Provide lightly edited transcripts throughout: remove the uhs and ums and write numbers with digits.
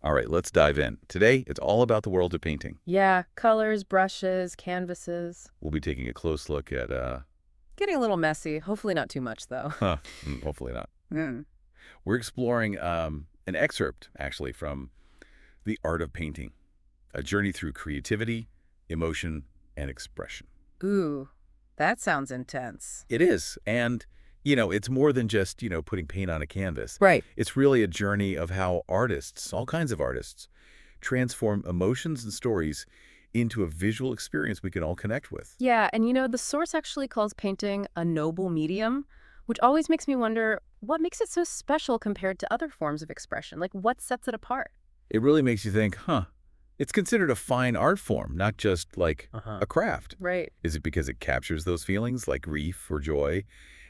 All right, let's dive in. Today, it's all about the world of painting. Yeah, colors, brushes, canvases. We'll be taking a close look at, Getting a little messy. Hopefully not too much, though. hopefully not. Mm. We're exploring an excerpt, actually, from The Art of Painting, a journey through creativity, emotion, and expression. Ooh, that sounds intense. It is, and, it's more than just, putting paint on a canvas. Right. It's really a journey of how artists, all kinds of artists, transform emotions and stories into a visual experience we can all connect with. Yeah, and the source actually calls painting a noble medium, which always makes me wonder what makes it so special compared to other forms of expression? Like, what sets it apart? It really makes you think, it's considered a fine art form, not just like Uh-huh. a craft. Right. Is it because it captures those feelings like grief or joy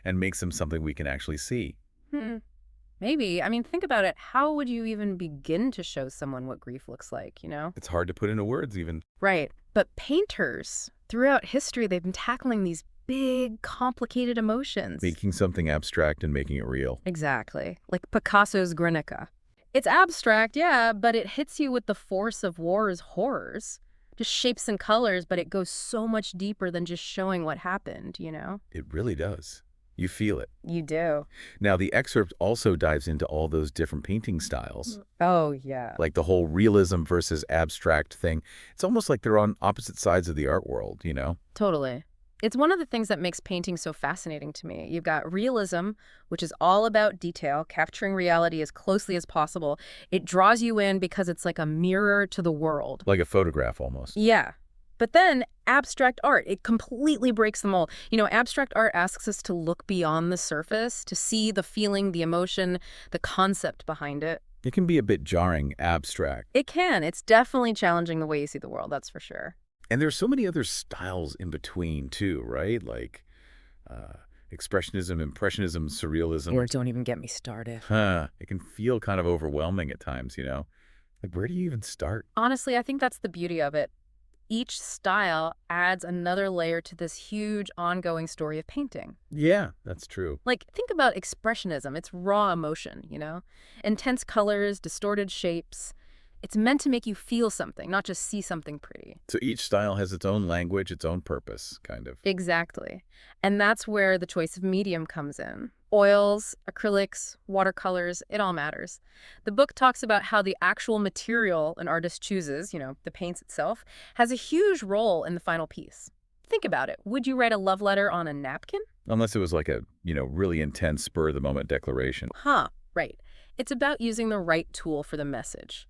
and makes them something we can actually see? Hmm. Maybe. I mean, think about it. How would you even begin to show someone what grief looks like? It's hard to put into words even. Right. But painters, throughout history, they've been tackling these big, complicated emotions. Making something abstract and making it real. Exactly. Like Picasso's Guernica. It's abstract, yeah, but it hits you with the force of war's horrors. Just shapes and colors, but it goes so much deeper than just showing what happened? It really does. You feel it. You do. Now, the excerpt also dives into all those different painting styles, Oh, yeah. like the whole realism versus abstract thing. It's almost like they're on opposite sides of the art world. Totally. It's one of the things that makes painting so fascinating to me. You've got realism, which is all about detail, capturing reality as closely as possible. It draws you in because it's like a mirror to the world. Like a photograph almost. Yeah. But then abstract art, it completely breaks the mold. Abstract art asks us to look beyond the surface, to see the feeling, the emotion, the concept behind it. It can be a bit jarring, abstract. It can. It's definitely challenging the way you see the world, that's for sure. And there's so many other styles in between too, right? Like expressionism, impressionism, surrealism. Or don't even get me started. It can feel kind of overwhelming at times. Like, where do you even start? Honestly, I think that's the beauty of it. Each style adds another layer to this huge ongoing story of painting. Yeah, that's true. Like, think about expressionism. It's raw emotion? Intense colors, distorted shapes. It's meant to make you feel something, not just see something pretty. So each style has its own language, its own purpose, kind of. Exactly. And that's where the choice of medium comes in. Oils, acrylics, watercolors, it all matters. The book talks about how the actual material an artist chooses, the paints itself, has a huge role in the final piece. Think about it. Would you write a love letter on a napkin? Unless it was like a, really intense spur-of-the-moment declaration. Right. It's about using the right tool for the message.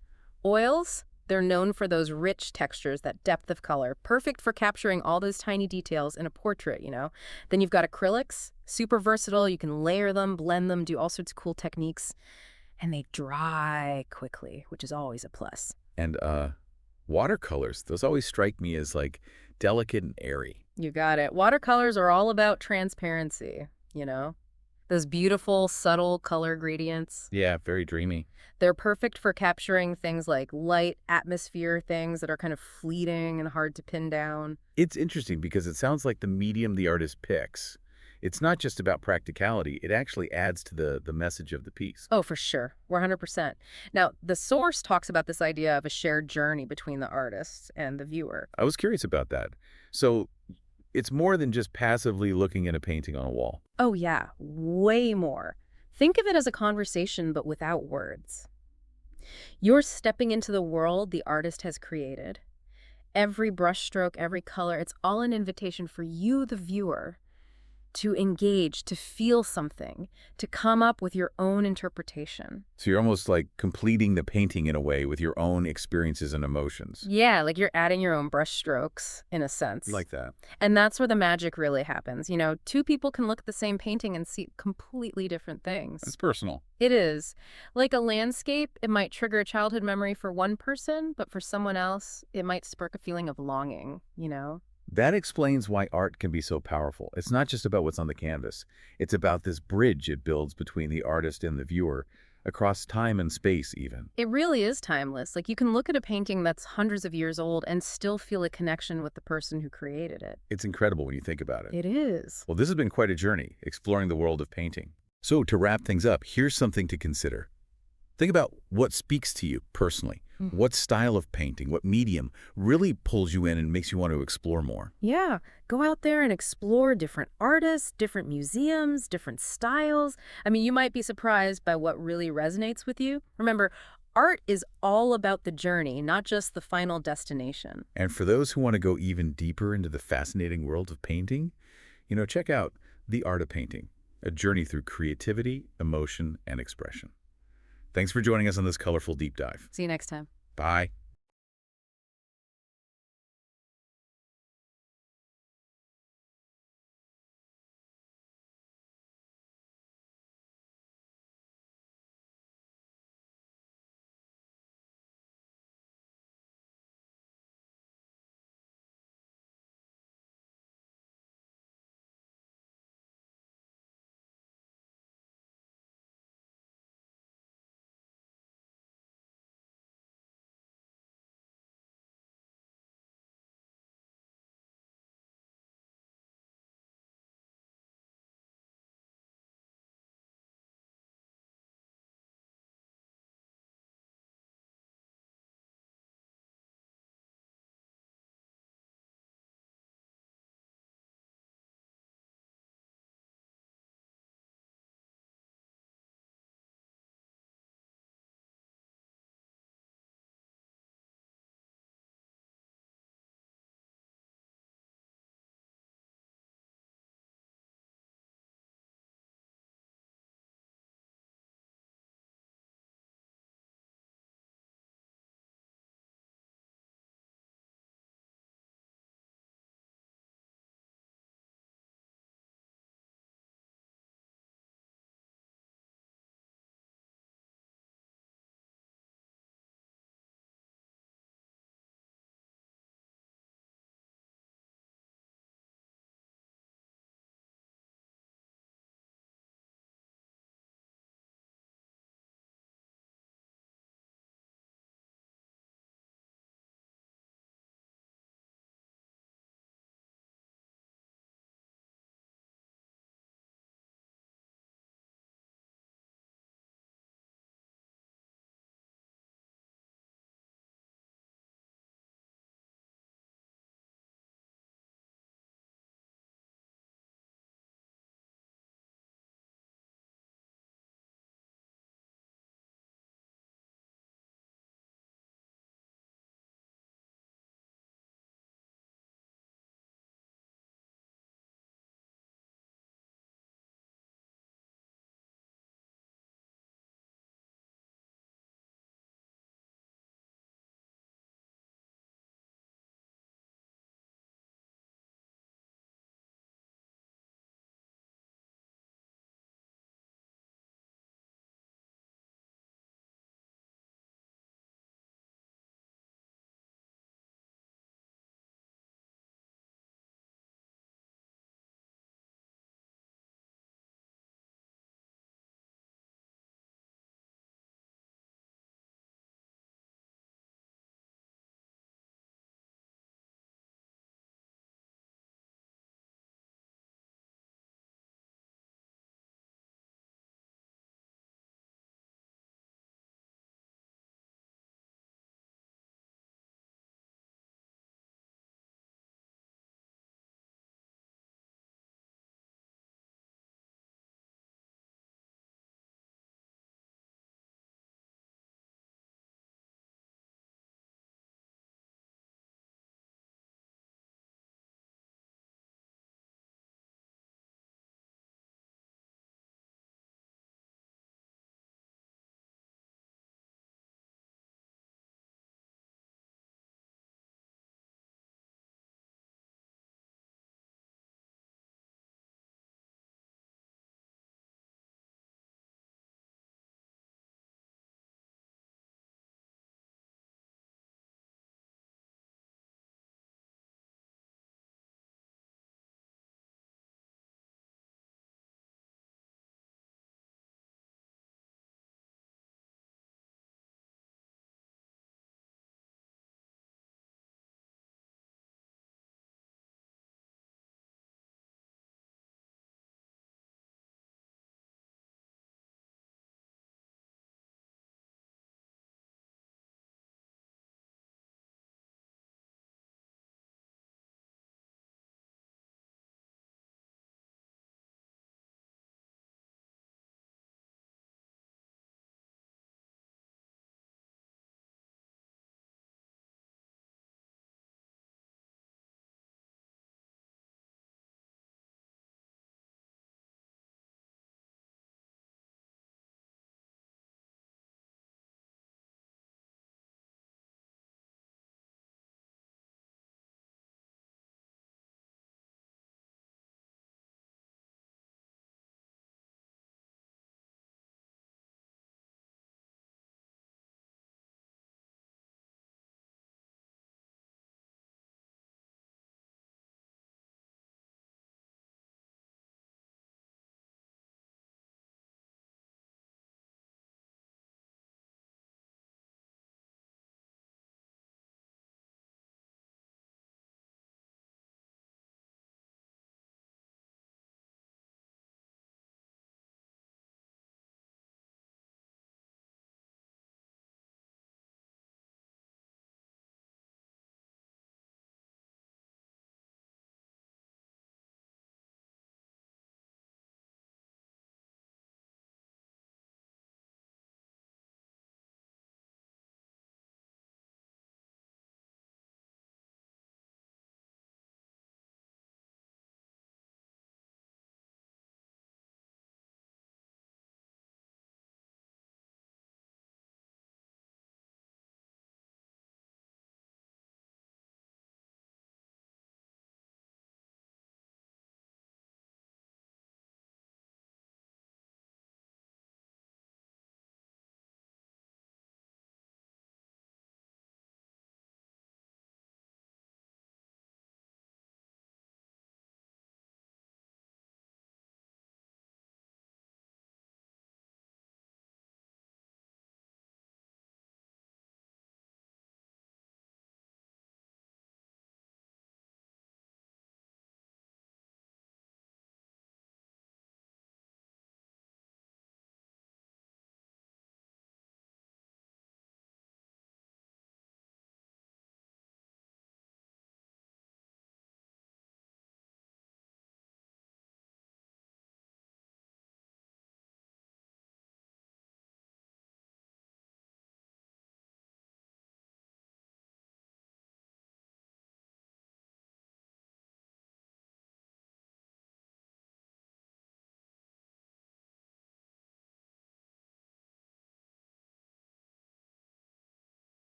Oils, they're known for those rich textures, that depth of color, perfect for capturing all those tiny details in a portrait. Then you've got acrylics, super versatile. You can layer them, blend them, do all sorts of cool techniques. And they dry quickly, which is always a plus. And watercolors, those always strike me as like delicate and airy. You got it. Watercolors are all about transparency. Those beautiful, subtle color gradients. Yeah, very dreamy. They're perfect for capturing things like light, atmosphere, things that are kind of fleeting and hard to pin down. It's interesting because it sounds like the medium the artist picks. It's not just about practicality. It actually adds to the message of the piece. Oh, for sure. 100%. Now, the source talks about this idea of a shared journey between the artist and the viewer. I was curious about that. So it's more than just passively looking at a painting on a wall. Oh, yeah. Way more. Think of it as a conversation, but without words. You're stepping into the world the artist has created. Every brushstroke, every color, it's all an invitation for you, the viewer, to engage, to feel something, to come up with your own interpretation. So you're almost like completing the painting in a way with your own experiences and emotions. Yeah, like you're adding your own brushstrokes, in a sense. Like that. And that's where the magic really happens. Two people can look at the same painting and see completely different things. It's personal. It is. Like a landscape, it might trigger a childhood memory for one person, but for someone else, it might spark a feeling of longing. That explains why art can be so powerful. It's not just about what's on the canvas. It's about this bridge it builds between the artist and the viewer, across time and space even. It really is timeless. Like you can look at a painting that's hundreds of years old and still feel a connection with the person who created it. It's incredible when you think about it. It is. Well, this has been quite a journey, exploring the world of painting. So to wrap things up, here's something to consider. Think about what speaks to you personally. Mhm. What style of painting, what medium really pulls you in and makes you want to explore more. Yeah, go out there and explore different artists, different museums, different styles. I mean, you might be surprised by what really resonates with you. Remember, art is all about the journey, not just the final destination. And for those who want to go even deeper into the fascinating world of painting, check out The Art of Painting, a journey through creativity, emotion, and expression. Thanks for joining us on this colorful deep dive. See you next time. Bye.